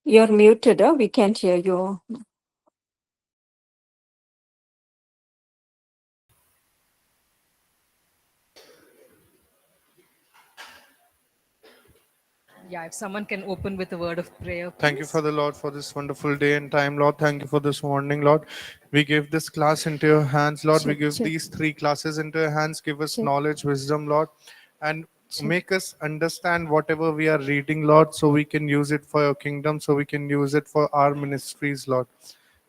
You're muted. We can't hear you. Yeah, if someone can open with a word of prayer, Thank you, please. Father Lord, for this wonderful day and time, Lord. Thank you for this morning, Lord. We give this class into your hands, Lord. We Check, give check, these three classes into your hands. Give us check, knowledge, wisdom, Lord, and check. make us understand whatever we are reading, Lord, so we can use it for your kingdom, so we can use it for our ministries, Lord.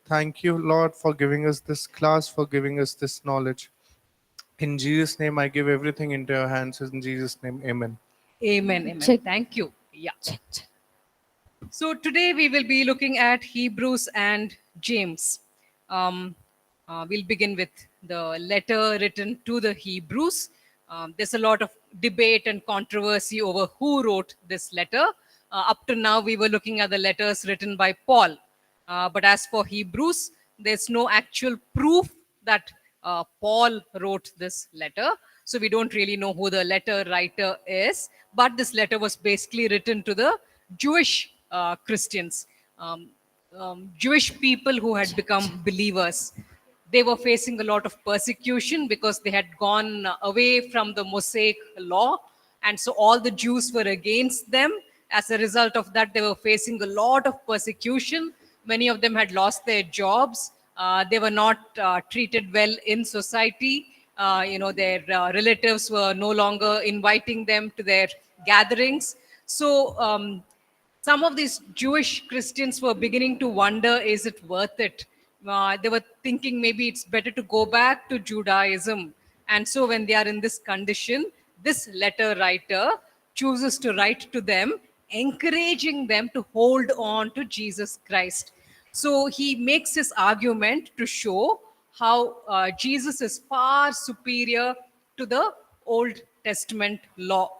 Thank you, Lord, for giving us this class, for giving us this knowledge. In Jesus' name, I give everything into your hands. In Jesus' name, amen. Amen, amen. Check, Thank you. Yeah. check, check. So today we will be looking at Hebrews and James. We'll begin with the letter written to the Hebrews. There's a lot of debate and controversy over who wrote this letter. Up to now, we were looking at the letters written by Paul. But as for Hebrews, there's no actual proof that Paul wrote this letter. So we don't really know who the letter writer is. But this letter was basically written to the Jewish Christians, Jewish people who had become believers. They were facing a lot of persecution because they had gone away from the Mosaic law. And so all the Jews were against them. As a result of that, they were facing a lot of persecution. Many of them had lost their jobs. They were not treated well in society. Their relatives were no longer inviting them to their gatherings. So some of these Jewish Christians were beginning to wonder, is it worth it? They were thinking maybe it's better to go back to Judaism. And so when they are in this condition, this letter writer chooses to write to them, encouraging them to hold on to Jesus Christ. So he makes his argument to show how Jesus is far superior to the Old Testament law.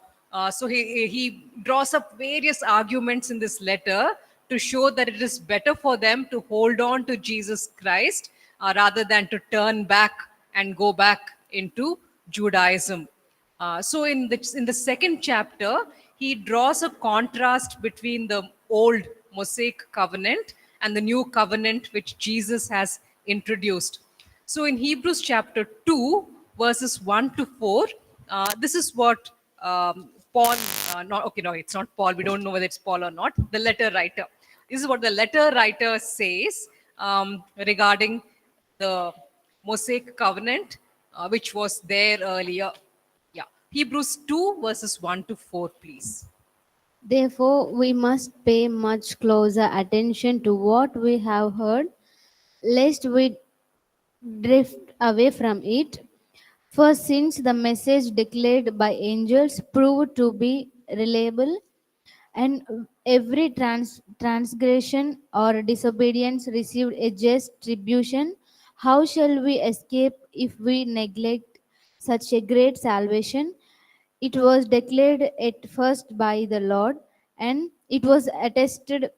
So he draws up various arguments in this letter to show that it is better for them to hold on to Jesus Christ rather than to turn back and go back into Judaism. So in the second chapter, he draws a contrast between the old Mosaic covenant and the new covenant which Jesus has introduced. So in Hebrews chapter 2, verses 1 to 4, this is what Paul, not okay, no, it's not Paul. We don't know whether it's Paul or not. The letter writer. This is what the letter writer says regarding the Mosaic covenant, which was there earlier. Yeah. Hebrews 2, verses 1 to 4, please. Therefore, we must pay much closer attention to what we have heard, lest we drift away from it. For since the message declared by angels proved to be reliable, and every transgression or disobedience received a just retribution, how shall we escape if we neglect such a great salvation? It was declared at first by the Lord, and it was attested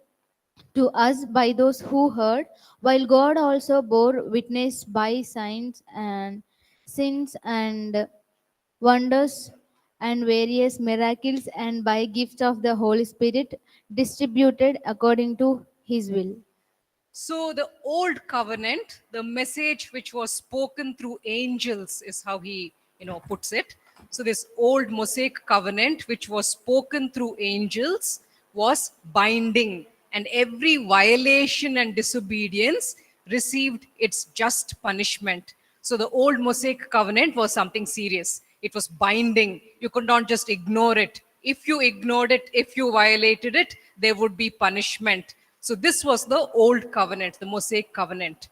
to us by those who heard, while God also bore witness by signs and sins and wonders and various miracles and by gifts of the Holy Spirit distributed according to his will. So the old covenant, the message which was spoken through angels is how he, puts it. So this old Mosaic covenant which was spoken through angels was binding, and every violation and disobedience received its just punishment. So the old Mosaic covenant was something serious. It was binding. You could not just ignore it. If you ignored it, if you violated it, there would be punishment. So this was the old covenant, the Mosaic covenant.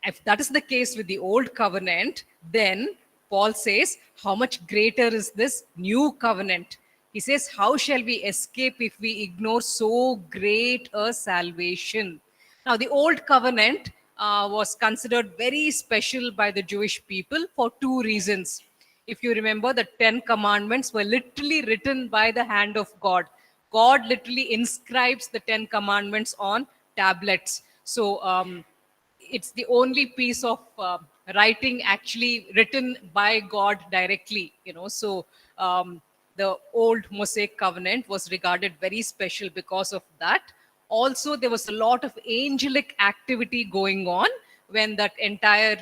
If that is the case with the old covenant, then Paul says, how much greater is this new covenant? He says, how shall we escape if we ignore so great a salvation? Now, the old covenant was considered very special by the Jewish people for two reasons. If you remember, the 10 commandments were literally written by the hand of God. God literally inscribes the 10 commandments on tablets. So, it's the only piece of writing actually written by God directly. So the old Mosaic covenant was regarded very special because of that. Also, there was a lot of angelic activity going on when that entire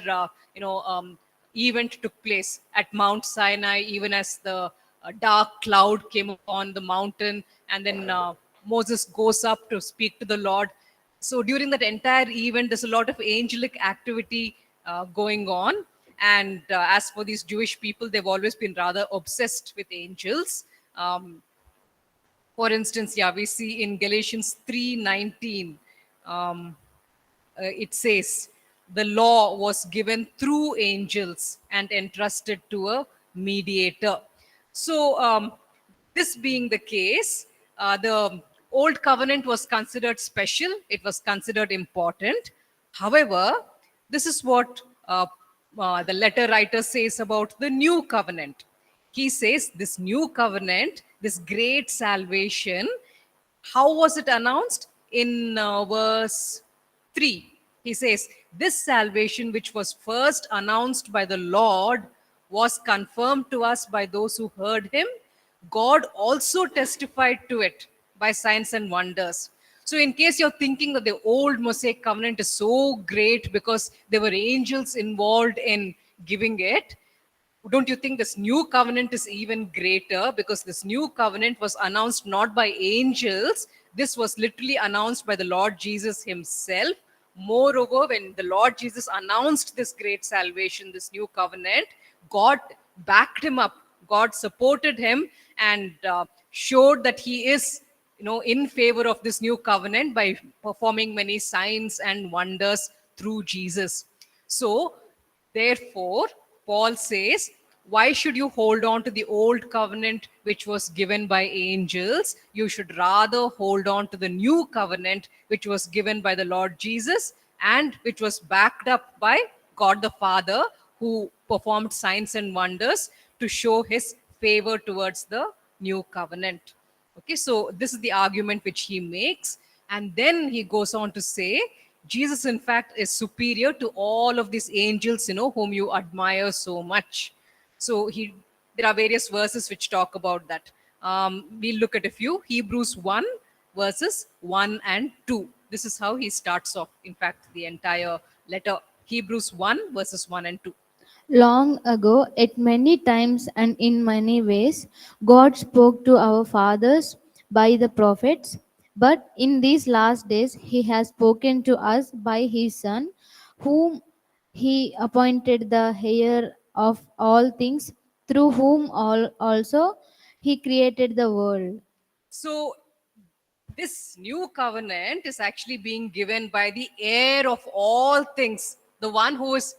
event took place at Mount Sinai, even as the dark cloud came upon the mountain, and then Moses goes up to speak to the Lord. So during that entire event, there's a lot of angelic activity going on. And as for these Jewish people, they've always been rather obsessed with angels. For instance, yeah, we see in Galatians 3:19, it says, the law was given through angels and entrusted to a mediator. So, this being the case, the old covenant was considered special, it was considered important. However, this is what the letter writer says about the new covenant. He says, this new covenant, this great salvation, how was it announced? In verse 3, he says, this salvation, which was first announced by the Lord, was confirmed to us by those who heard him. God also testified to it by signs and wonders. So, in case you're thinking that the old Mosaic covenant is so great because there were angels involved in giving it, don't you think this new covenant is even greater? Because this new covenant was announced not by angels, this was literally announced by the Lord Jesus himself. Moreover, when the Lord Jesus announced this great salvation, this new covenant, God backed him up, God supported him, and showed that he is in favor of this new covenant by performing many signs and wonders through Jesus. So therefore, Paul says, why should you hold on to the old covenant which was given by angels? You should rather hold on to the new covenant which was given by the Lord Jesus and which was backed up by God the Father, who performed signs and wonders to show his favor towards the new covenant. Okay, so this is the argument which he makes. And then he goes on to say, Jesus, in fact, is superior to all of these angels, whom you admire so much. So there are various verses which talk about that. We'll look at a few. Hebrews 1, verses 1 and 2. This is how he starts off, in fact, the entire letter. Hebrews 1, verses 1 and 2. Long ago, at many times and in many ways, God spoke to our fathers by the prophets. But in these last days, He has spoken to us by His Son, whom He appointed the heir of all things, through whom also He created the world. So this new covenant is actually being given by the heir of all things, the one who is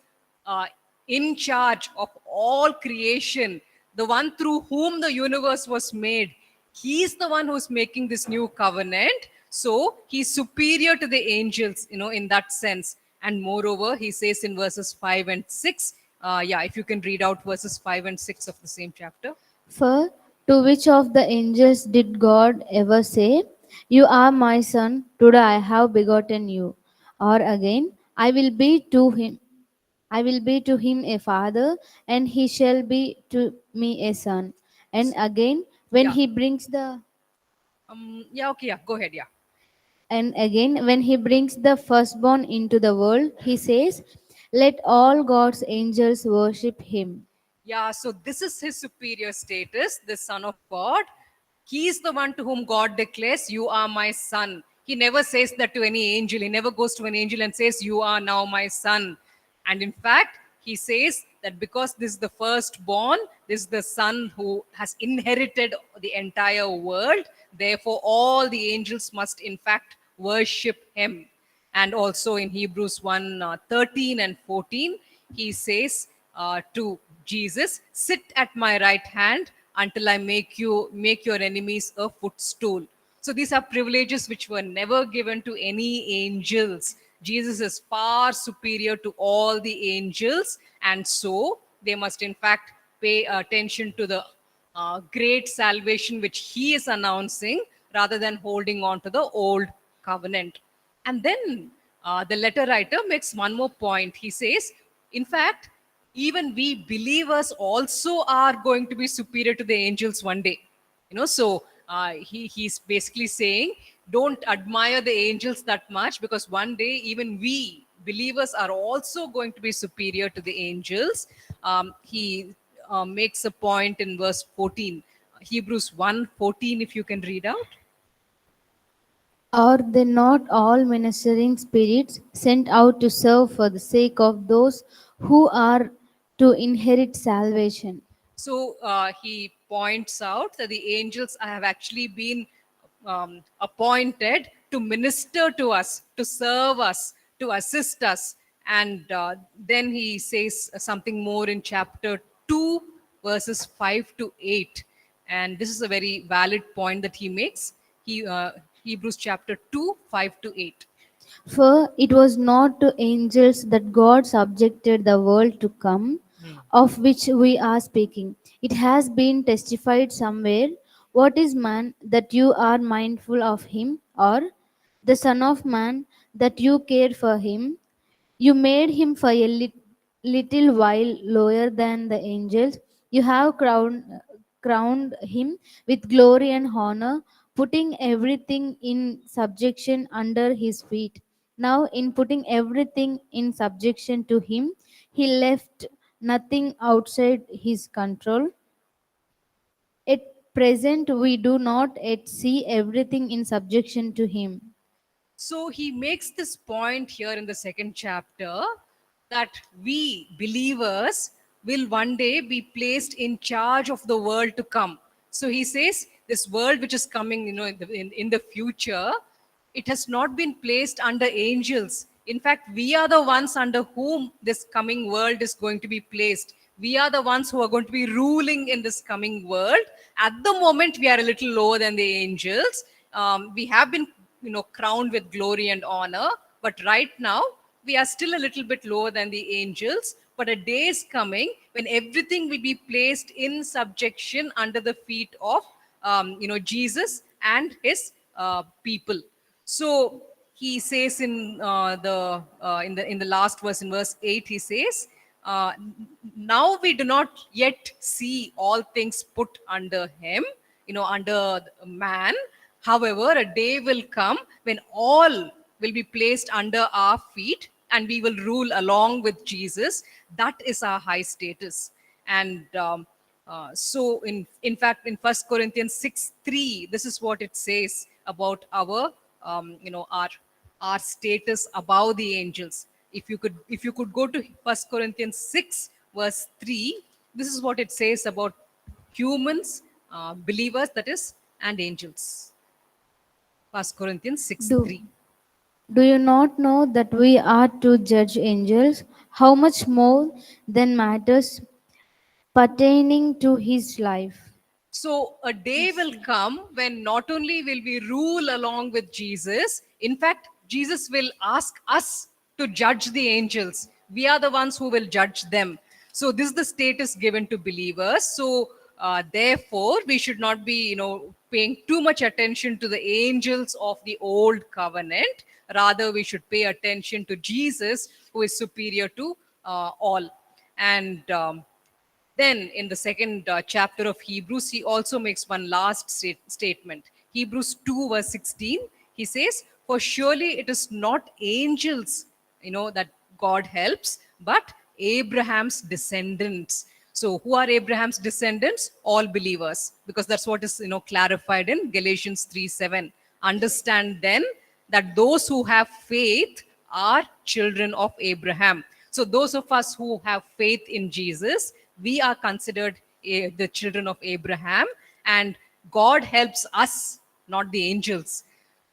in charge of all creation, the one through whom the universe was made. He's the one who's making this new covenant. So he's superior to the angels, in that sense. And moreover, he says in verses 5 and 6, if you can read out verses 5 and 6 of the same chapter. For to which of the angels did God ever say, you are my son, today I have begotten you? Or again, I will be to him a father, and he shall be to me a son. And again, when Yeah. he brings the Go ahead. Yeah. and again when he brings the firstborn into the world, he says, let all God's angels worship him. Yeah, so this is his superior status, the Son of God. He is the one to whom God declares, you are my son. He never says that to any angel. He never goes to an angel and says, you are now my son. And in fact, he says that because this is the firstborn, this is the son who has inherited the entire world. Therefore, all the angels must in fact worship him. And also in Hebrews 1 13 and 14, he says to Jesus, sit at my right hand until I make your enemies a footstool. So these are privileges which were never given to any angels. Jesus is far superior to all the angels, and so they must in fact pay attention to the great salvation which he is announcing rather than holding on to the old covenant. And then the letter writer makes one more point. He says, in fact, even we believers also are going to be superior to the angels one day. So he's basically saying don't admire the angels that much, because one day even we believers are also going to be superior to the angels. He makes a point in verse 14, Hebrews 1:14, if you can read out. Are they not all ministering spirits sent out to serve for the sake of those who are to inherit salvation? So he points out that the angels have actually been appointed to minister to us, to serve us, to assist us. And then he says something more in chapter 2, verses 5 to 8. And this is a very valid point that he makes. Hebrews chapter 2, 5 to 8. For it was not to angels that God subjected the world to come, of which we are speaking. It has been testified somewhere, what is man that you are mindful of him, or the Son of Man that you care for him? You made him for a little while lower than the angels. You have crowned him with glory and honor, putting everything in subjection under his feet. Now, in putting everything in subjection to him, he left nothing outside his control. At present, we do not yet see everything in subjection to him. So he makes this point here in the second chapter that we believers will one day be placed in charge of the world to come. So he says this world which is coming, in the future, it has not been placed under angels. In fact, we are the ones under whom this coming world is going to be placed. We are the ones who are going to be ruling in this coming world. At the moment, we are a little lower than the angels. We have been, crowned with glory and honor. But right now, we are still a little bit lower than the angels. But a day is coming when everything will be placed in subjection under the feet of, Jesus and his people. So he says in the last verse, in verse 8, he says, now we do not yet see all things put under him, under man. However, a day will come when all will be placed under our feet and we will rule along with Jesus. That is our high status. And so in fact, in First Corinthians 6:3, this is what it says about our our status above the angels. If you could go to First Corinthians 6 verse 3, this is what it says about humans, believers, that is, and angels. First Corinthians 6 Do, 3. do you not know that we are to judge angels? How much more than matters pertaining to his life? So a day will come when not only will we rule along with Jesus, in fact, Jesus will ask us to judge the angels. We are the ones who will judge them. So this is the status given to believers. So therefore, we should not be, paying too much attention to the angels of the old covenant. Rather, we should pay attention to Jesus, who is superior to all. And then, in the second chapter of Hebrews, he also makes one last statement. Hebrews 2, verse 16, he says, for surely it is not angels, that God helps, but Abraham's descendants. So, who are Abraham's descendants? All believers, because that's what is, clarified in Galatians 3:7. Understand then that those who have faith are children of Abraham. So, those of us who have faith in Jesus, we are considered the children of Abraham, and God helps us, not the angels.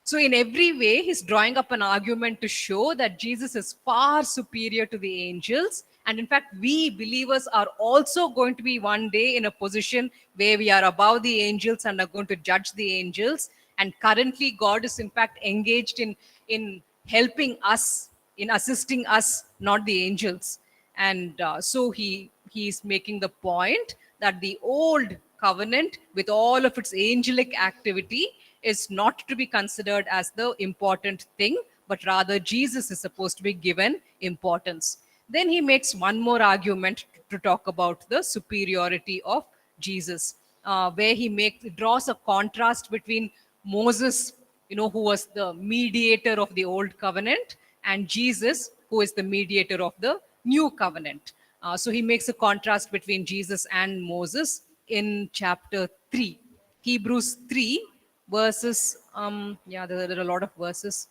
So, in every way, he's drawing up an argument to show that Jesus is far superior to the angels. And in fact, we believers are also going to be one day in a position where we are above the angels and are going to judge the angels. And currently, God is in fact engaged in helping us, in assisting us, not the angels. And so he's making the point that the old covenant, with all of its angelic activity, is not to be considered as the important thing, but rather Jesus is supposed to be given importance. Then he makes one more argument to talk about the superiority of Jesus, where he draws a contrast between Moses who was the mediator of the old covenant, and Jesus, who is the mediator of the new covenant. So he makes a contrast between Jesus and Moses in chapter 3. Hebrews 3, verses, there are a lot of verses.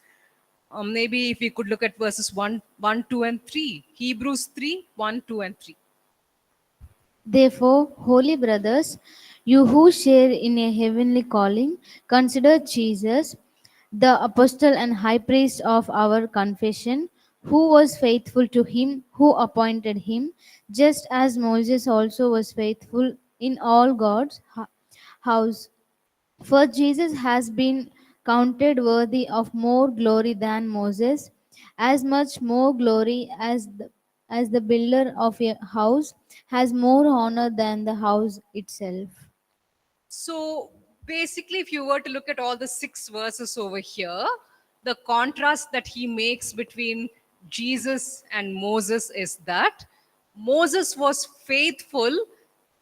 Maybe if we could look at verses 1, 2, and 3. Hebrews 3, 1, 2, and 3. Therefore, holy brothers, you who share in a heavenly calling, consider Jesus, the apostle and high priest of our confession, who was faithful to him who appointed him, just as Moses also was faithful in all God's house. For Jesus has been counted worthy of more glory than Moses, as much more glory as the builder of a house has more honor than the house itself. So basically, if you were to look at all the 6 verses over here, the contrast that he makes between Jesus and Moses is that Moses was faithful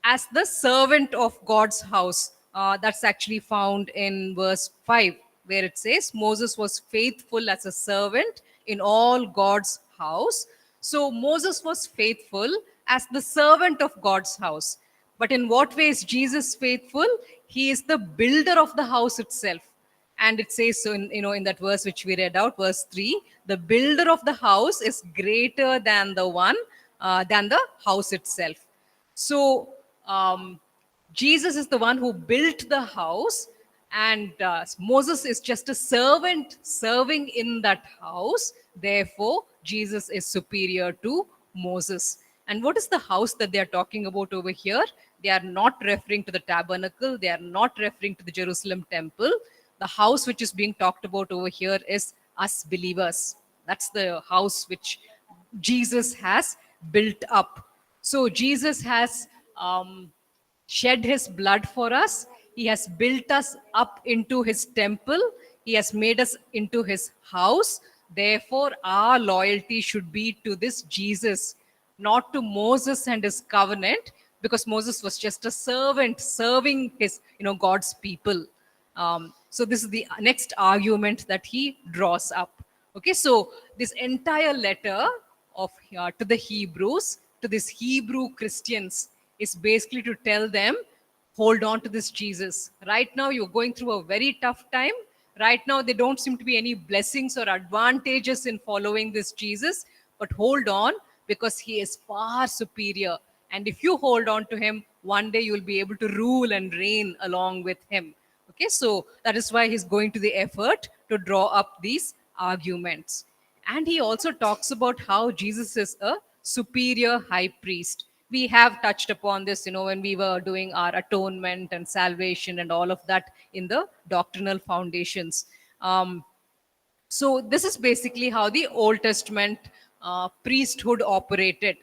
as the servant of God's house. That's actually found in verse 5, where it says, Moses was faithful as a servant in all God's house. So Moses was faithful as the servant of God's house. But in what way is Jesus faithful? He is the builder of the house itself. And it says so in that verse which we read out, verse 3, the builder of the house is greater than the house itself. So Jesus is the one who built the house, and Moses is just a servant serving in that house. Therefore, Jesus is superior to Moses. And what is the house that they are talking about over here? They are not referring to the tabernacle, they are not referring to the Jerusalem temple. The house which is being talked about over here is us believers. That's the house which Jesus has built up. So Jesus has shed his blood for us. He has built us up into his temple. He has made us into his house. Therefore, our loyalty should be to this Jesus, not to Moses and his covenant, because Moses was just a servant serving his, God's people. So this is the next argument that he draws up. Okay, so this entire letter of to the Hebrews, to these Hebrew Christians, is basically to tell them, hold on to this Jesus. Right now, you're going through a very tough time. Right now, there don't seem to be any blessings or advantages in following this Jesus, but hold on, because he is far superior. And if you hold on to him, one day you'll be able to rule and reign along with him. Okay, so that is why he's going to the effort to draw up these arguments. And he also talks about how Jesus is a superior high priest. We have touched upon this, when we were doing our atonement and salvation and all of that in the doctrinal foundations. So this is basically how the Old Testament priesthood operated.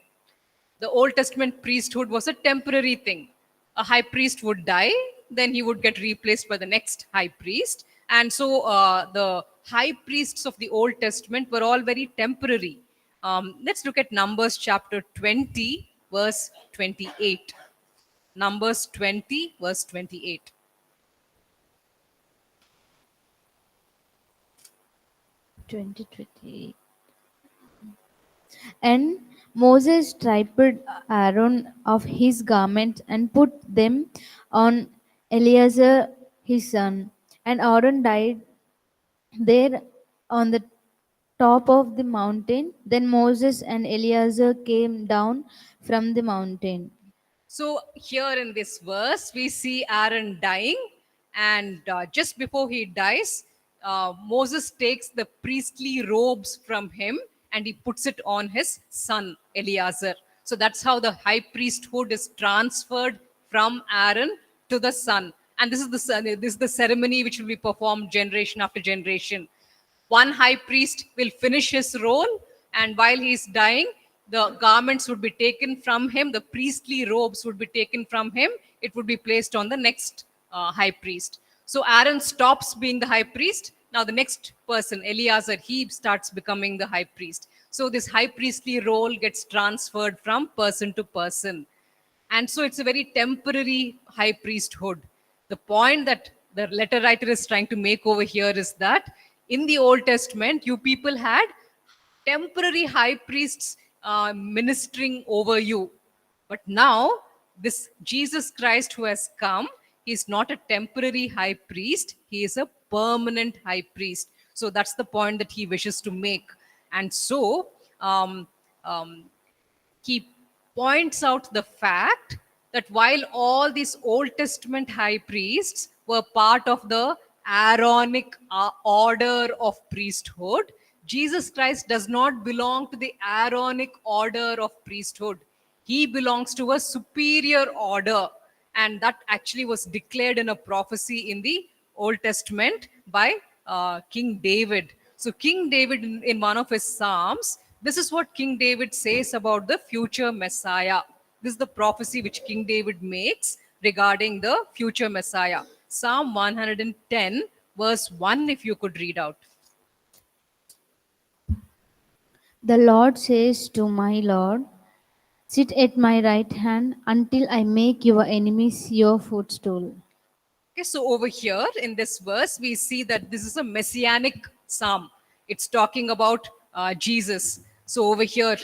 The Old Testament priesthood was a temporary thing. A high priest would die, then he would get replaced by the next high priest. And so the high priests of the Old Testament were all very temporary. Let's look at Numbers chapter 20, verse 28. Numbers 20, verse 28. And Moses stripped Aaron of his garment and put them on Eleazar his son. And Aaron died there on the top of the mountain. Then Moses and Eleazar came down from the mountain. So here in this verse, we see Aaron dying, and just before he dies, Moses takes the priestly robes from him and he puts it on his son Eleazar. So that's how the high priesthood is transferred from Aaron to the son. And this is the ceremony which will be performed generation after generation. One high priest will finish his role, and while he's dying, the garments would be taken from him, the priestly robes would be taken from him, it would be placed on the next high priest. So Aaron stops being the high priest. Now the next person, Eleazar, he starts becoming the high priest. So this high priestly role gets transferred from person to person. And so it's a very temporary high priesthood. The point that the letter writer is trying to make over here is that in the Old Testament, you people had temporary high priests ministering over you. But now, this Jesus Christ who has come, he is not a temporary high priest, he is a permanent high priest. So that's the point that he wishes to make. And so, um, um, he points out the fact that while all these Old Testament high priests were part of the Aaronic order of priesthood, Jesus Christ does not belong to the Aaronic order of priesthood. He belongs to a superior order, and that actually was declared in a prophecy in the Old Testament by King David. So, King David, in one of his Psalms, this is what King David says about the future Messiah. This is the prophecy which King David makes regarding the future Messiah. Psalm 110, verse 1, if you could read out. The Lord says to my Lord, sit at my right hand until I make your enemies your footstool. Okay, so over here in this verse, we see that this is a messianic psalm. It's talking about Jesus. So over here,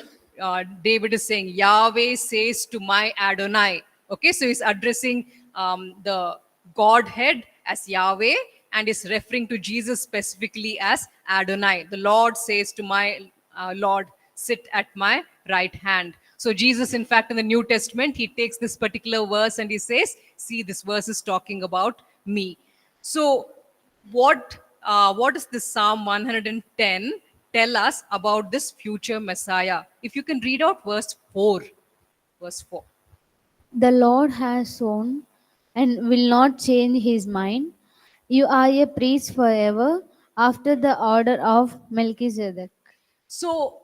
David is saying, Yahweh says to my Adonai. Okay, so he's addressing the Godhead as Yahweh and is referring to Jesus specifically as Adonai. The Lord says to my Lord, sit at my right hand. So Jesus, in fact, in the New Testament, he takes this particular verse and he says, see, this verse is talking about me. So what does this Psalm 110 tell us about this future Messiah? If you can read out verse 4. Verse 4. The Lord has sworn and will not change his mind. You are a priest forever after the order of Melchizedek. So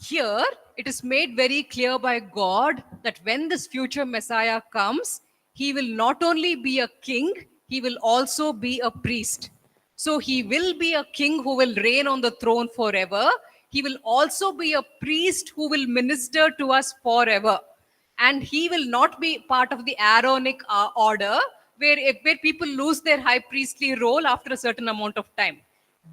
here it is made very clear by God that when this future Messiah comes, he will not only be a king, he will also be a priest. So he will be a king who will reign on the throne forever. He will also be a priest who will minister to us forever. And he will not be part of the Aaronic order where people lose their high priestly role after a certain amount of time.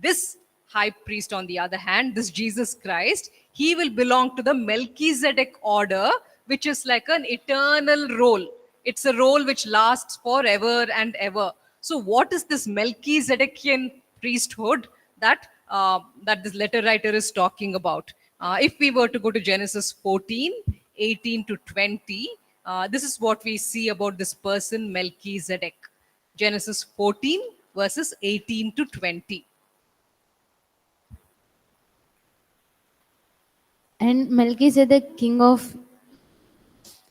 This high priest, on the other hand, this Jesus Christ, he will belong to the Melchizedek order, which is like an eternal role. It's a role which lasts forever and ever. So, what is this Melchizedekian priesthood that this letter writer is talking about? If we were to go to Genesis 14, 18 to 20, this is what we see about this person, Melchizedek. Genesis 14, verses 18 to 20. And Melchizedek, king of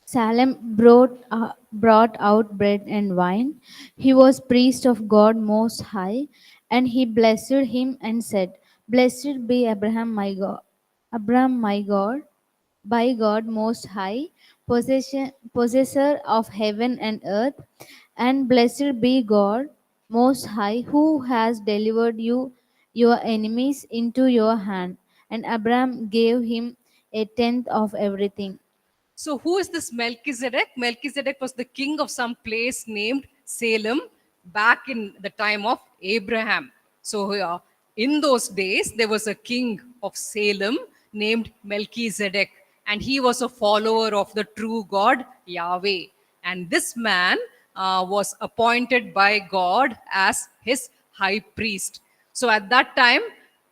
Salem, brought out bread and wine. He was priest of God Most High, and he blessed him and said, blessed be Abraham my God, by God Most High, possessor of heaven and earth, and blessed be God Most High, who has delivered you your enemies into your hand. And Abraham gave him a tenth of everything. So, who is this Melchizedek? Melchizedek was the king of some place named Salem back in the time of Abraham. So, in those days, there was a king of Salem named Melchizedek, and he was a follower of the true God Yahweh. And this man was appointed by God as his high priest. So, at that time,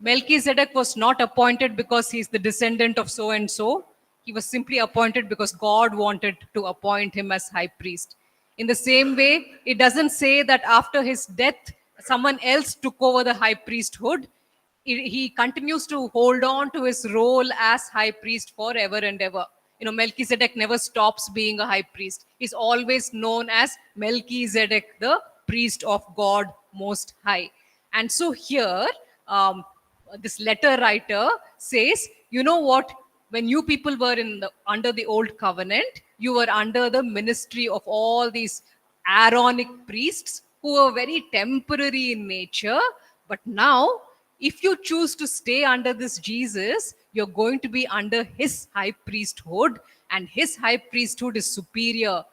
Melchizedek was not appointed because he's the descendant of so and so. He was simply appointed because God wanted to appoint him as high priest. In the same way, it doesn't say that after his death, someone else took over the high priesthood. He continues to hold on to his role as high priest forever and ever. You know, Melchizedek never stops being a high priest. He's always known as Melchizedek, the priest of God Most High. And so here, this letter writer says, you know what? When you people were under the old covenant, you were under the ministry of all these Aaronic priests who were very temporary in nature. But now, if you choose to stay under this Jesus, you're going to be under his high priesthood, and his high priesthood is superior.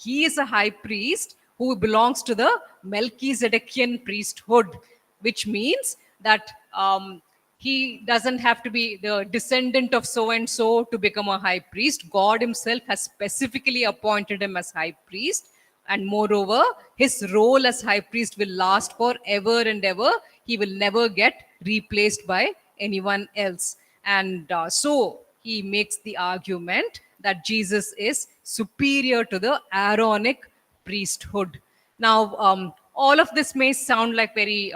He is a high priest who belongs to the Melchizedekian priesthood, which means that he doesn't have to be the descendant of so and so to become a high priest. God himself has specifically appointed him as high priest. And moreover, his role as high priest will last forever and ever. He will never get replaced by anyone else. And so he makes the argument that Jesus is superior to the Aaronic priesthood. Now, all of this may sound like very,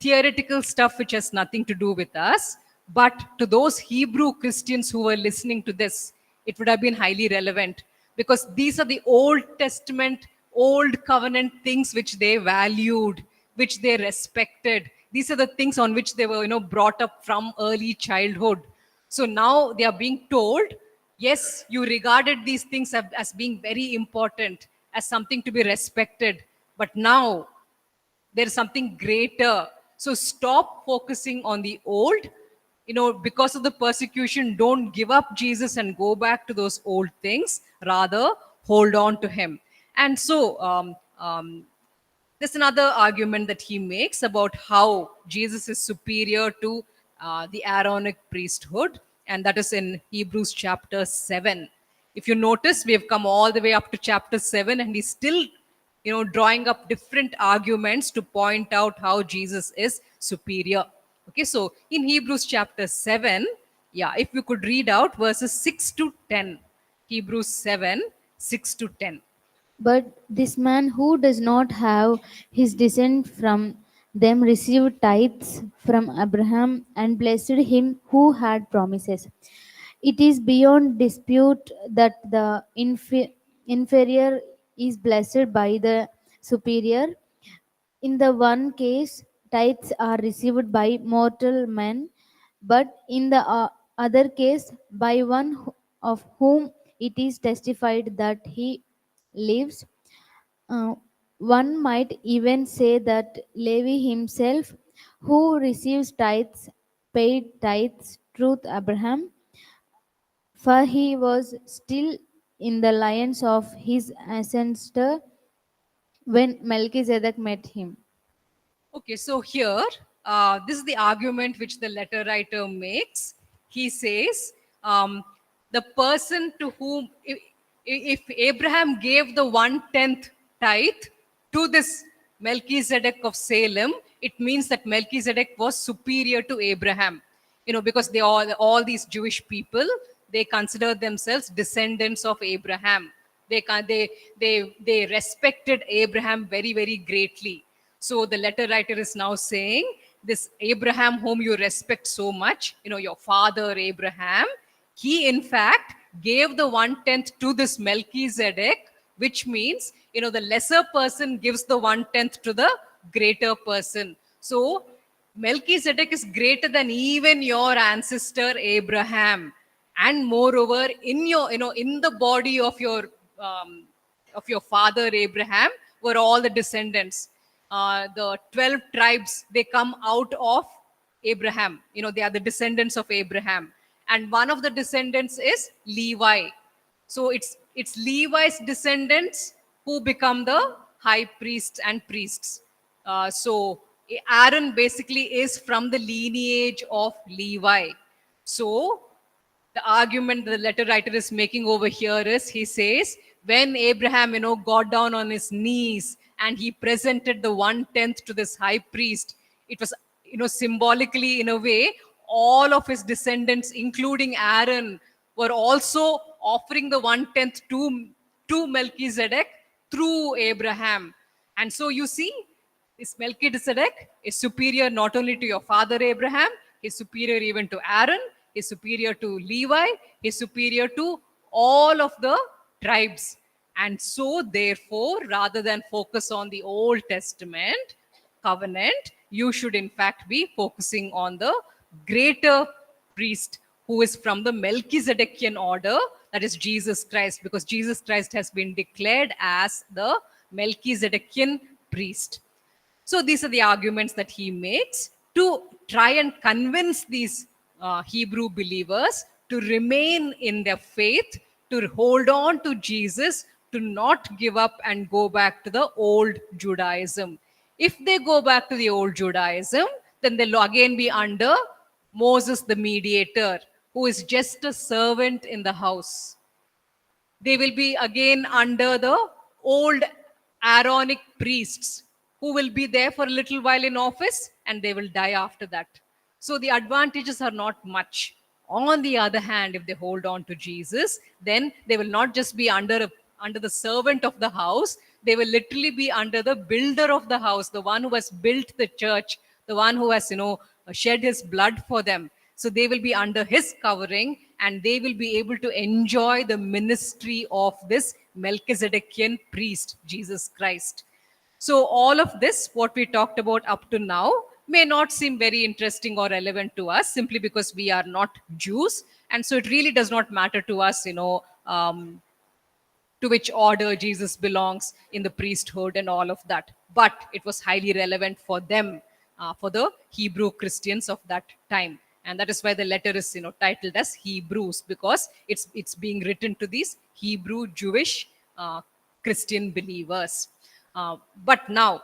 theoretical stuff which has nothing to do with us. But to those Hebrew Christians who were listening to this, it would have been highly relevant, because these are the Old Testament, Old Covenant things which they valued, which they respected. These are the things on which they were, brought up from early childhood. So now they are being told, yes, you regarded these things as being very important, as something to be respected. But now there is something greater. So stop focusing on the old. Because of the persecution, don't give up Jesus and go back to those old things. Rather, hold on to him. And so, there's another argument that he makes about how Jesus is superior to the Aaronic priesthood, and that is in Hebrews chapter 7. If you notice, we have come all the way up to chapter 7, and he's still drawing up different arguments to point out how Jesus is superior. Okay, so in Hebrews chapter 7, if you could read out verses 6 to 10. Hebrews 7, 6 to 10. But this man who does not have his descent from them received tithes from Abraham and blessed him who had promises. It is beyond dispute that the inferior is blessed by the superior. In the one case, tithes are received by mortal men, but in the other case, by one of whom it is testified that he lives. Uh, One might even say that Levi himself, who receives tithes, paid tithes through Abraham, for he was still in the lines of his ancestor when Melchizedek met him. Okay, so here, this is the argument which the letter writer makes. He says, the person to whom, if Abraham gave the 1/10 tithe to this Melchizedek of Salem, it means that Melchizedek was superior to Abraham. Because all these Jewish people, they consider themselves descendants of Abraham. They respected Abraham very, very greatly. So the letter writer is now saying, this Abraham whom you respect so much, your father Abraham, he in fact gave the 1/10 to this Melchizedek, which means, the lesser person gives the 1/10 to the greater person. So Melchizedek is greater than even your ancestor Abraham. And moreover, in in the body of your father Abraham were all the descendants. The 12 tribes, they come out of Abraham. They are the descendants of Abraham. And one of the descendants is Levi. So it's Levi's descendants who become the high priests and priests. So Aaron basically is from the lineage of Levi. So the argument the letter writer is making over here is, he says, when Abraham, got down on his knees and he presented the 1/10 to this high priest, it was, symbolically, in a way, all of his descendants, including Aaron, were also offering the 1/10 to Melchizedek through Abraham. And so you see, this Melchizedek is superior not only to your father Abraham, he's superior even to Aaron, he's superior to Levi, he's superior to all of the tribes. And so, therefore, rather than focus on the Old Testament covenant, you should in fact be focusing on the greater priest who is from the Melchizedekian order, that is Jesus Christ, because Jesus Christ has been declared as the Melchizedekian priest. So these are the arguments that he makes to try and convince these Hebrew believers to remain in their faith, to hold on to Jesus to not give up and go back to the old Judaism. If they go back to the old Judaism, then they'll again be under Moses the mediator, who is just a servant in the house. They will be again under the old Aaronic priests who will be there for a little while in office and they will die after that. So the advantages are not much. On the other hand, if they hold on to Jesus, then they will not just be under the servant of the house, they will literally be under the builder of the house, the one who has built the church, the one who has, shed his blood for them. So they will be under his covering and they will be able to enjoy the ministry of this Melchizedekian priest, Jesus Christ. So all of this, what we talked about up to now, may not seem very interesting or relevant to us simply because we are not Jews. And so it really does not matter to us, to which order Jesus belongs in the priesthood and all of that. But it was highly relevant for them, for the Hebrew Christians of that time. And that is why the letter is titled as Hebrews, because it's being written to these Hebrew Jewish Christian believers. But now,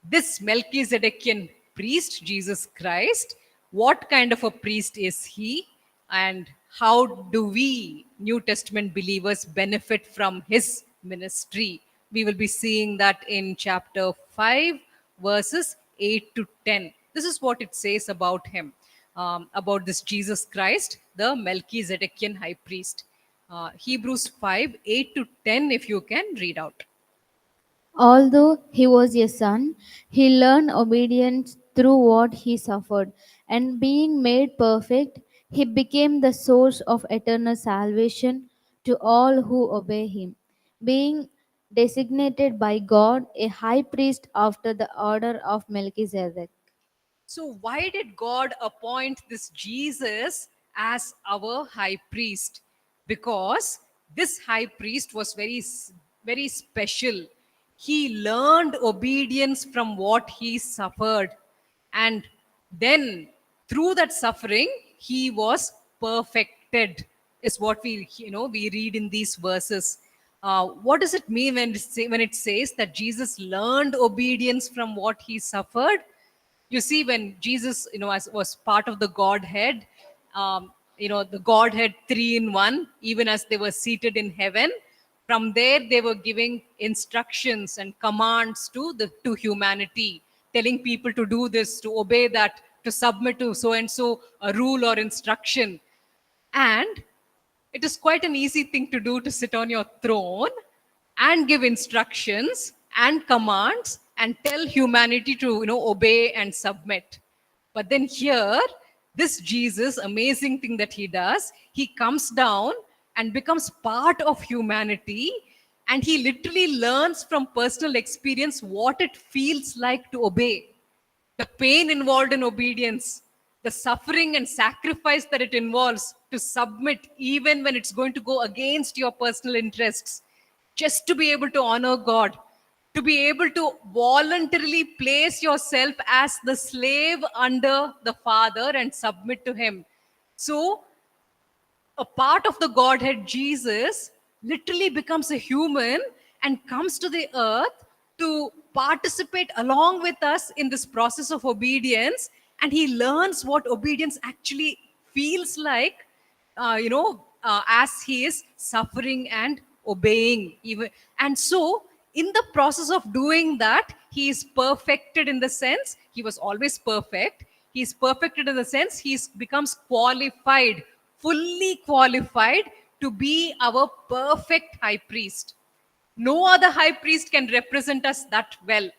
this Melchizedekian priest, Jesus Christ, what kind of a priest is he? And how do we, New Testament believers, benefit from his ministry? We will be seeing that in chapter 5, verses 8 to 10. This is what it says about him, about this Jesus Christ, the Melchizedekian high priest. Hebrews 5, 8 to 10, if you can read out. Although he was a son, he learned obedience through what he suffered, and being made perfect, he became the source of eternal salvation to all who obey him, being designated by God a high priest after the order of Melchizedek. So, why did God appoint this Jesus as our high priest? Because this high priest was very special. He learned obedience from what he suffered. And then, through that suffering, he was perfected, is what we read in these verses. What does it mean when it says that Jesus learned obedience from what he suffered? You see, when Jesus was part of the Godhead, the Godhead 3 in 1, even as they were seated in heaven, from there they were giving instructions and commands to humanity, telling people to do this, to obey that, to submit to so and so a rule or instruction. And it is quite an easy thing to do, to sit on your throne and give instructions and commands and tell humanity to obey and submit. But then here, this Jesus, amazing thing that he does, he comes down and becomes part of humanity, and he literally learns from personal experience what it feels like to obey, the pain involved in obedience, the suffering and sacrifice that it involves to submit, even when it's going to go against your personal interests, just to be able to honor God, to be able to voluntarily place yourself as the slave under the Father and submit to him. So, a part of the Godhead, Jesus, literally becomes a human and comes to the earth to participate along with us in this process of obedience. And he learns what obedience actually feels like, as he is suffering and obeying. And so, in the process of doing that, he is perfected in the sense, he was always perfect. He is perfected in the sense he becomes qualified, fully qualified to be our perfect high priest. No other high priest can represent us that well.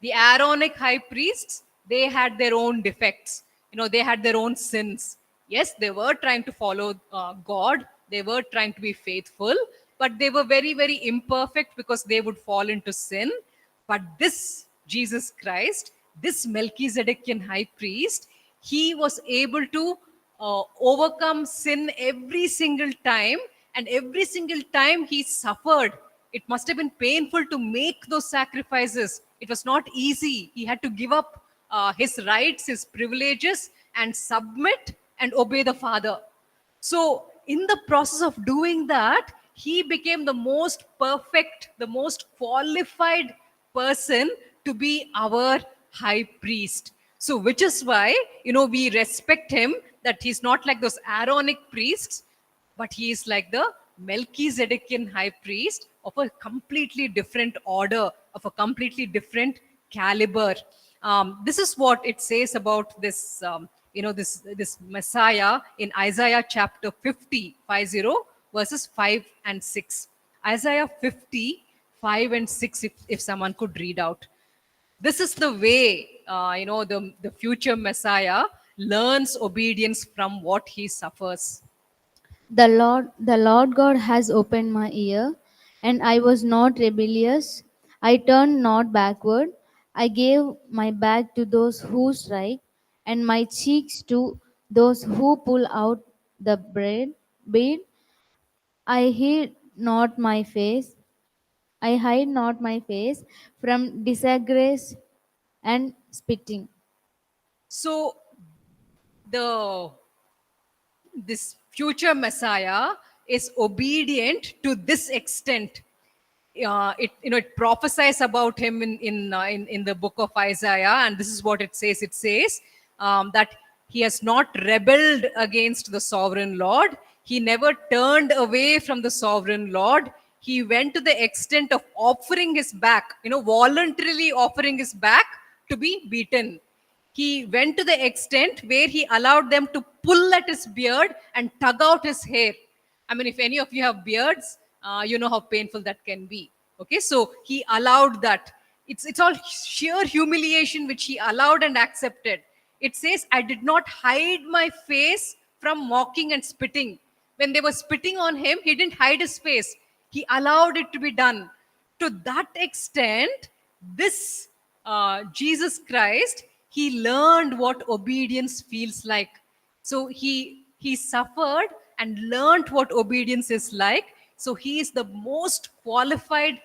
The Aaronic high priests, they had their own defects. They had their own sins. Yes, they were trying to follow God. They were trying to be faithful, but they were very, very imperfect because they would fall into sin. But this Jesus Christ, this Melchizedekian high priest, he was able to overcome sin every single time, and every single time he suffered. It must have been painful to make those sacrifices. It was not easy. He had to give up his rights, his privileges, and submit and obey the Father. So, in the process of doing that, he became the most perfect, the most qualified person to be our high priest. So, which is why, we respect him, that he's not like those Aaronic priests, but he is like the Melchizedekian high priest of a completely different order, of a completely different caliber. This is what it says about this, this Messiah in Isaiah chapter 50, verses 5 and 6. Isaiah 50, 5 and 6, if someone could read out. This is the way, the future Messiah learns obedience from what he suffers. The Lord God has opened my ear, and I was not rebellious. I turned not backward. I gave my back to those who strike, and my cheeks to those who pull out the bead. I hid not my face. I hide not my face from disgrace and spitting. So the this future Messiah is obedient to this extent. It prophesies about him in the book of Isaiah, and this is what it says. It says that he has not rebelled against the sovereign Lord. He never turned away from the sovereign Lord. He went to the extent of offering his back, voluntarily offering his back to be beaten. He went to the extent where he allowed them to pull at his beard and tug out his hair. I mean, if any of you have beards, you know how painful that can be. Okay, so he allowed that. It's all sheer humiliation which he allowed and accepted. It says, I did not hide my face from mocking and spitting. When they were spitting on him, he didn't hide his face. He allowed it to be done. To that extent, this Jesus Christ, he learned what obedience feels like. So he suffered and learned what obedience is like. So he is the most qualified,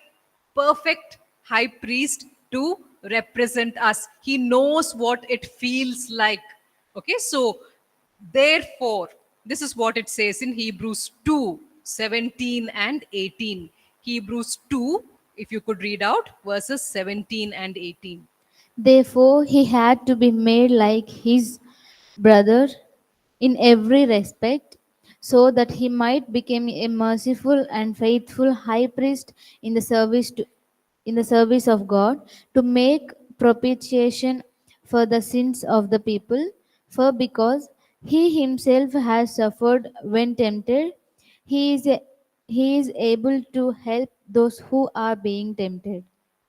perfect high priest to represent us. He knows what it feels like. Okay, so therefore, this is what it says in Hebrews 2, 17 and 18. Hebrews 2, if you could read out verses 17 and 18. Therefore, he had to be made like his brother in every respect, so that he might become a merciful and faithful high priest in the service of God, to make propitiation for the sins of the people. For because he himself has suffered when tempted, he is, he is able to help those who are being tempted.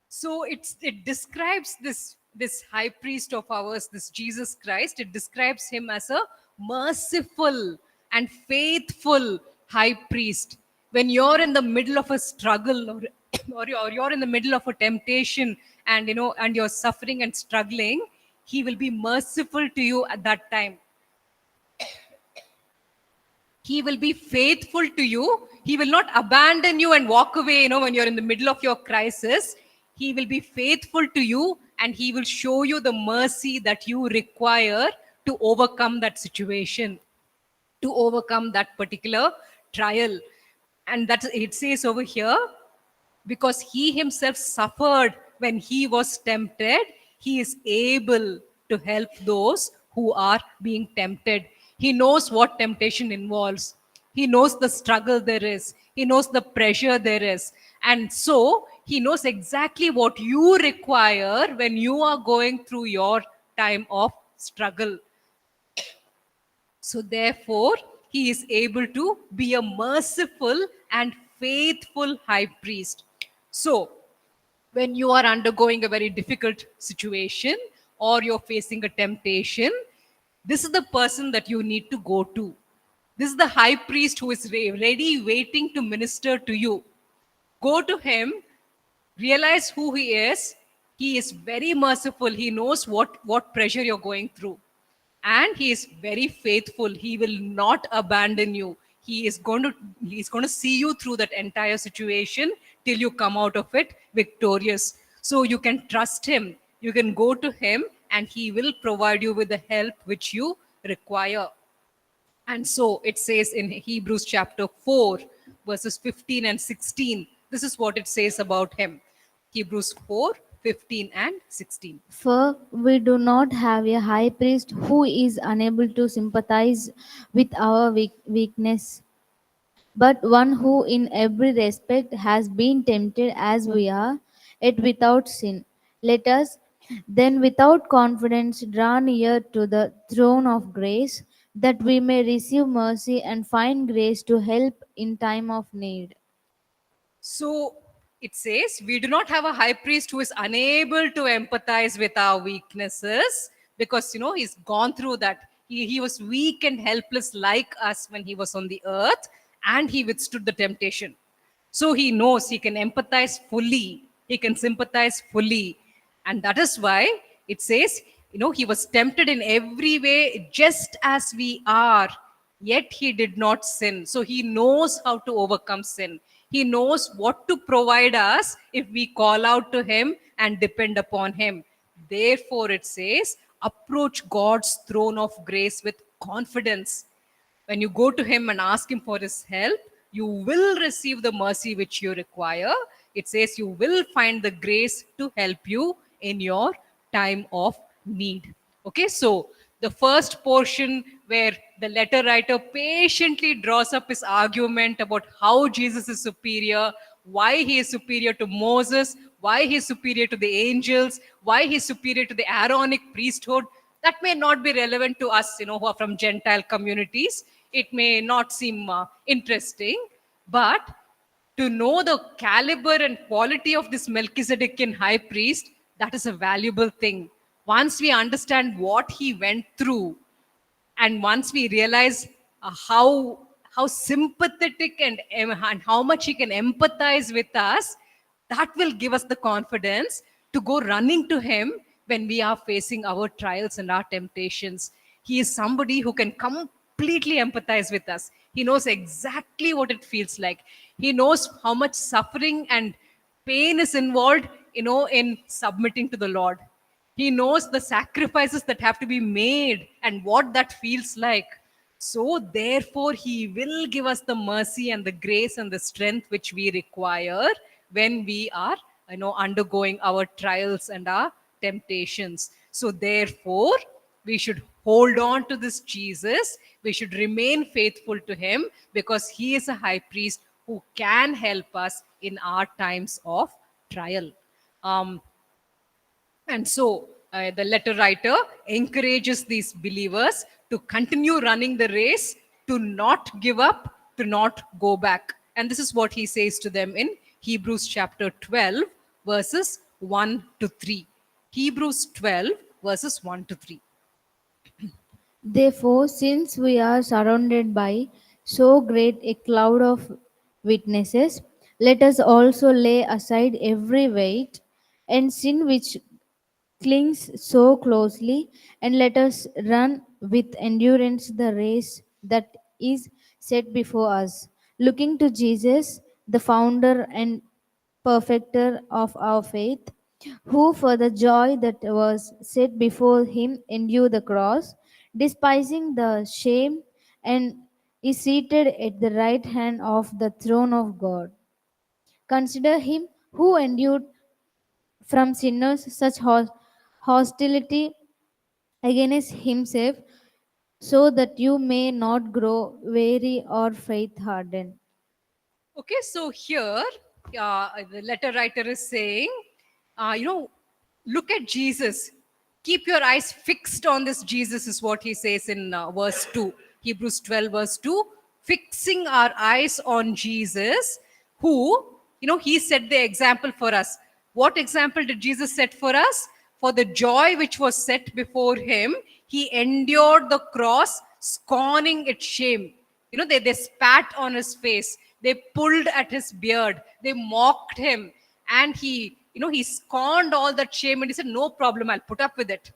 So it describes this high priest of ours, this Jesus Christ. It describes him as a merciful and faithful high priest. When you're in the middle of a struggle, or you're in the middle of a temptation, and and you're suffering and struggling, he will be merciful to you at that time. He will be faithful to you. He will not abandon you and walk away, when you're in the middle of your crisis. He will be faithful to you, and he will show you the mercy that you require to overcome that situation, to overcome that particular trial. And that it says over here, because he himself suffered when he was tempted, he is able to help those who are being tempted. He knows what temptation involves. He knows the struggle there is. He knows the pressure there is. And so he knows exactly what you require when you are going through your time of struggle. So therefore, he is able to be a merciful and faithful high priest. So when you are undergoing a very difficult situation, or you're facing a temptation, this is the person that you need to go to. This is the high priest who is ready, waiting to minister to you. Go to him, realize who he is. He is very merciful. He knows what pressure you're going through. And he is very faithful. He will not abandon you. He's going to see you through that entire situation till you come out of it victorious. So you can trust him. You can go to him, and he will provide you with the help which you require. And so it says in Hebrews chapter 4, verses 15 and 16. This is what it says about him. Hebrews 4, 15 and 16. For we do not have a high priest who is unable to sympathize with our weakness, but one who in every respect has been tempted as we are, yet without sin. Let us then without confidence draw near to the throne of grace, that we may receive mercy and find grace to help in time of need. So it says, we do not have a high priest who is unable to empathize with our weaknesses because, he's gone through that. He was weak and helpless like us when he was on the earth, and he withstood the temptation. So he knows he can empathize fully, he can sympathize fully. And that is why it says, he was tempted in every way just as we are, yet he did not sin. So he knows how to overcome sin. He knows what to provide us if we call out to him and depend upon him. Therefore, it says, approach God's throne of grace with confidence. When you go to him and ask him for his help, you will receive the mercy which you require. It says you will find the grace to help you in your time of need. Okay, so the first portion where the letter writer patiently draws up his argument about how Jesus is superior, why he is superior to Moses, why he is superior to the angels, why he is superior to the Aaronic priesthood. That may not be relevant to us, who are from Gentile communities. It may not seem interesting, but to know the caliber and quality of this Melchizedekian high priest, that is a valuable thing. Once we understand what he went through, and once we realize how sympathetic and how much he can empathize with us, that will give us the confidence to go running to him when we are facing our trials and our temptations. He is somebody who can completely empathize with us. He knows exactly what it feels like. He knows how much suffering and pain is involved, in submitting to the Lord. He knows the sacrifices that have to be made and what that feels like. So, therefore, he will give us the mercy and the grace and the strength which we require when we are, undergoing our trials and our temptations. So, therefore, we should hold on to this Jesus. We should remain faithful to him because he is a high priest who can help us in our times of trial. And so the letter writer encourages these believers to continue running the race, to not give up, to not go back. And this is what he says to them in Hebrews chapter 12, verses 1 to 3. Hebrews 12, verses 1 to 3. Therefore, since we are surrounded by so great a cloud of witnesses, let us also lay aside every weight and sin which clings so closely, and let us run with endurance the race that is set before us, looking to Jesus, the founder and perfecter of our faith, who for the joy that was set before him endured the cross, despising the shame, and is seated at the right hand of the throne of God. Consider him who endured from sinners such hostility against himself, so that you may not grow weary or faint hardened. Okay, so here the letter writer is saying, look at Jesus. Keep your eyes fixed on this Jesus, is what he says in verse 2. Hebrews 12, verse 2. Fixing our eyes on Jesus, who, he set the example for us. What example did Jesus set for us? For the joy which was set before him, he endured the cross, scorning its shame. They spat on his face, they pulled at his beard, they mocked him, and he scorned all that shame, and he said, no problem, I'll put up with it.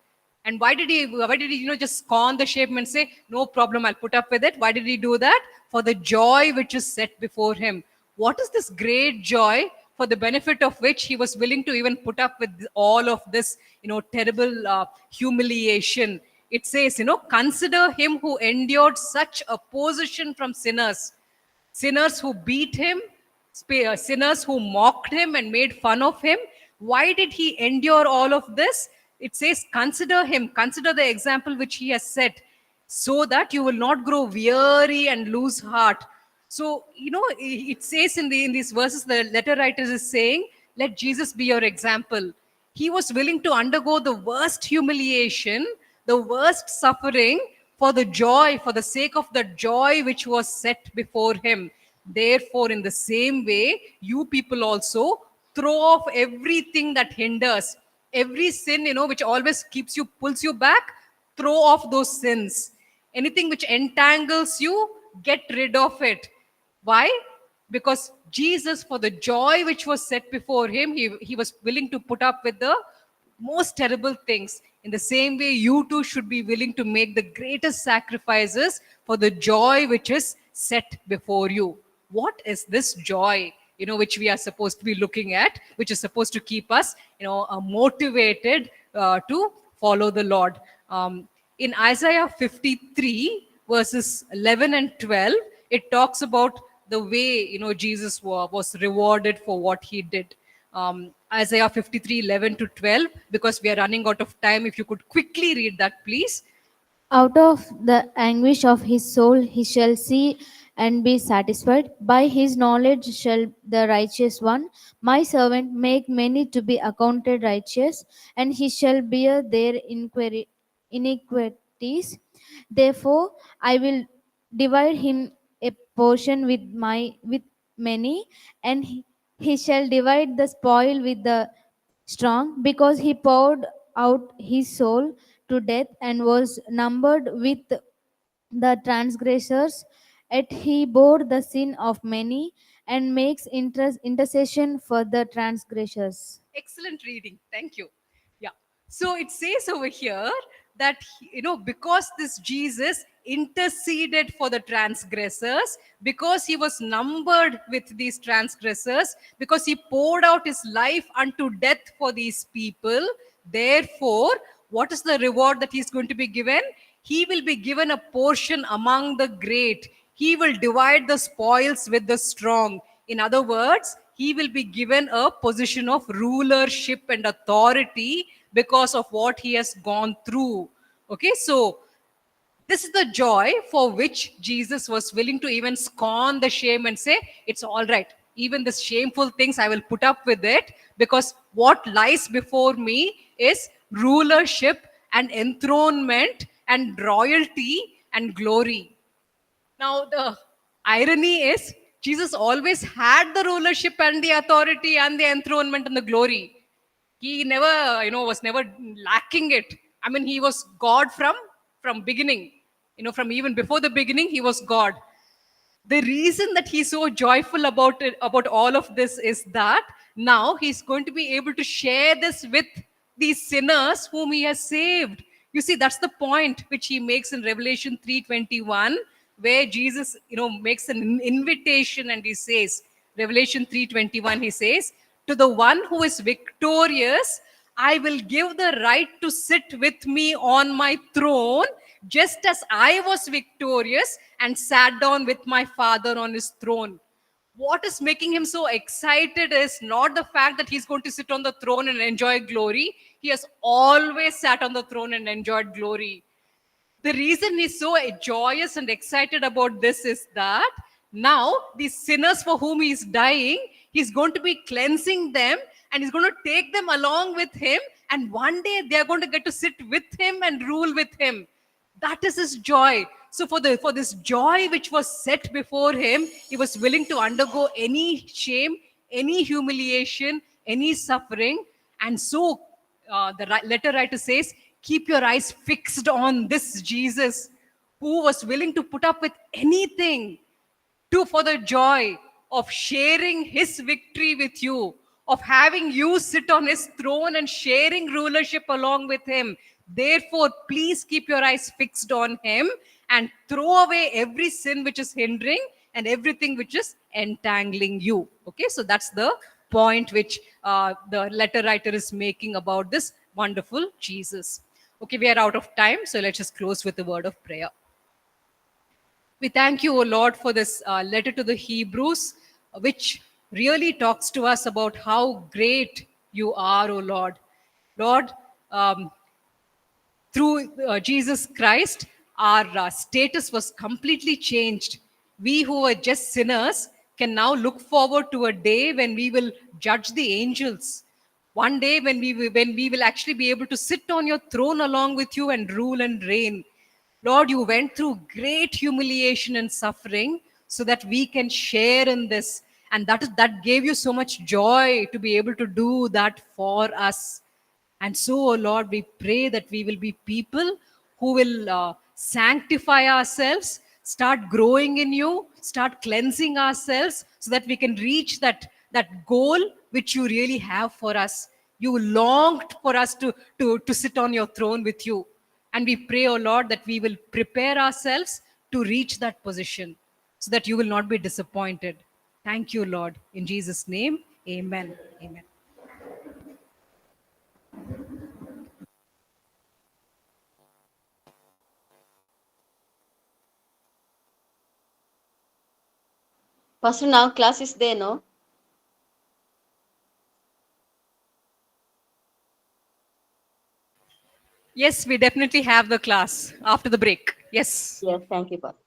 And why did he just scorn the shame and say, no problem, I'll put up with it? Why did he do that? For the joy which is set before him. What is this great joy for the benefit of which he was willing to even put up with all of this, terrible humiliation? It says, consider him who endured such opposition from sinners. sinners who beat him, sinners who mocked him and made fun of him. Why did he endure all of this? It says, consider him, consider the example which he has set, so that you will not grow weary and lose heart. So, it says in these verses, the letter writer is saying, let Jesus be your example. He was willing to undergo the worst humiliation, the worst suffering for the joy, for the sake of the joy which was set before him. Therefore, in the same way, you people also throw off everything that hinders, every sin, which always pulls you back. Throw off those sins. Anything which entangles you, get rid of it. Why? Because Jesus, for the joy which was set before him, he was willing to put up with the most terrible things. In the same way, you too should be willing to make the greatest sacrifices for the joy which is set before you. What is this joy, which we are supposed to be looking at, which is supposed to keep us, motivated to follow the Lord? In Isaiah 53, verses 11 and 12, it talks about the way, Jesus was rewarded for what he did. Isaiah 53, 11 to 12, because we are running out of time. If you could quickly read that, please. Out of the anguish of his soul he shall see and be satisfied. By his knowledge shall the righteous one, my servant, make many to be accounted righteous, and he shall bear their iniquities. Therefore I will divide him a portion with many, and he shall divide the spoil with the strong, because he poured out his soul to death and was numbered with the transgressors. Yet he bore the sin of many and makes intercession for the transgressors. Excellent reading. Thank you. Yeah. So it says over here that, because this Jesus interceded for the transgressors, because he was numbered with these transgressors, because he poured out his life unto death for these people, therefore, what is the reward that he's going to be given? He will be given a portion among the great. He will divide the spoils with the strong. In other words, he will be given a position of rulership and authority because of what he has gone through. Okay, so this is the joy for which Jesus was willing to even scorn the shame and say, it's all right. Even this shameful things, I will put up with it, because what lies before me is rulership and enthronement and royalty and glory. Now, the irony is, Jesus always had the rulership and the authority and the enthronement and the glory. He never, was never lacking it. I mean, he was God from beginning. From even before the beginning, he was God. The reason that he's so joyful about it, about all of this, is that now he's going to be able to share this with these sinners whom he has saved. You see, that's the point which he makes in Revelation 3:21, where Jesus, makes an invitation, and he says, Revelation 3:21, he says, to the one who is victorious, I will give the right to sit with me on my throne, just as I was victorious and sat down with my Father on his throne. What is making him so excited is not the fact that he's going to sit on the throne and enjoy glory. He has always sat on the throne and enjoyed glory. The reason he's so joyous and excited about this is that now these sinners for whom he's dying, he's going to be cleansing them, and he's going to take them along with him, and one day they're going to get to sit with him and rule with him. That is his joy. So for this joy which was set before him, he was willing to undergo any shame, any humiliation, any suffering. And so the letter writer says, keep your eyes fixed on this Jesus, who was willing to put up with anything for the joy of sharing his victory with you, of having you sit on his throne and sharing rulership along with him. Therefore, please keep your eyes fixed on him and throw away every sin which is hindering and everything which is entangling you. Okay, so that's the point which the letter writer is making about this wonderful Jesus. Okay, we are out of time, so let's just close with a word of prayer. We thank you, O Lord, for this letter to the Hebrews, which really talks to us about how great you are, O Lord. Lord, through Jesus Christ, our status was completely changed. We who were just sinners can now look forward to a day when we will judge the angels. One day when we will actually be able to sit on your throne along with you and rule and reign. Lord, you went through great humiliation and suffering so that we can share in this. And that gave you so much joy to be able to do that for us. And so, oh Lord, we pray that we will be people who will sanctify ourselves, start growing in you, start cleansing ourselves so that we can reach that goal which you really have for us. You longed for us to sit on your throne with you. And we pray, oh Lord, that we will prepare ourselves to reach that position so that you will not be disappointed. Thank you, Lord. In Jesus' name, amen. Amen. Pastor, now class is there, no? Yes, we definitely have the class after the break. Yes. Yes, thank you, Pastor.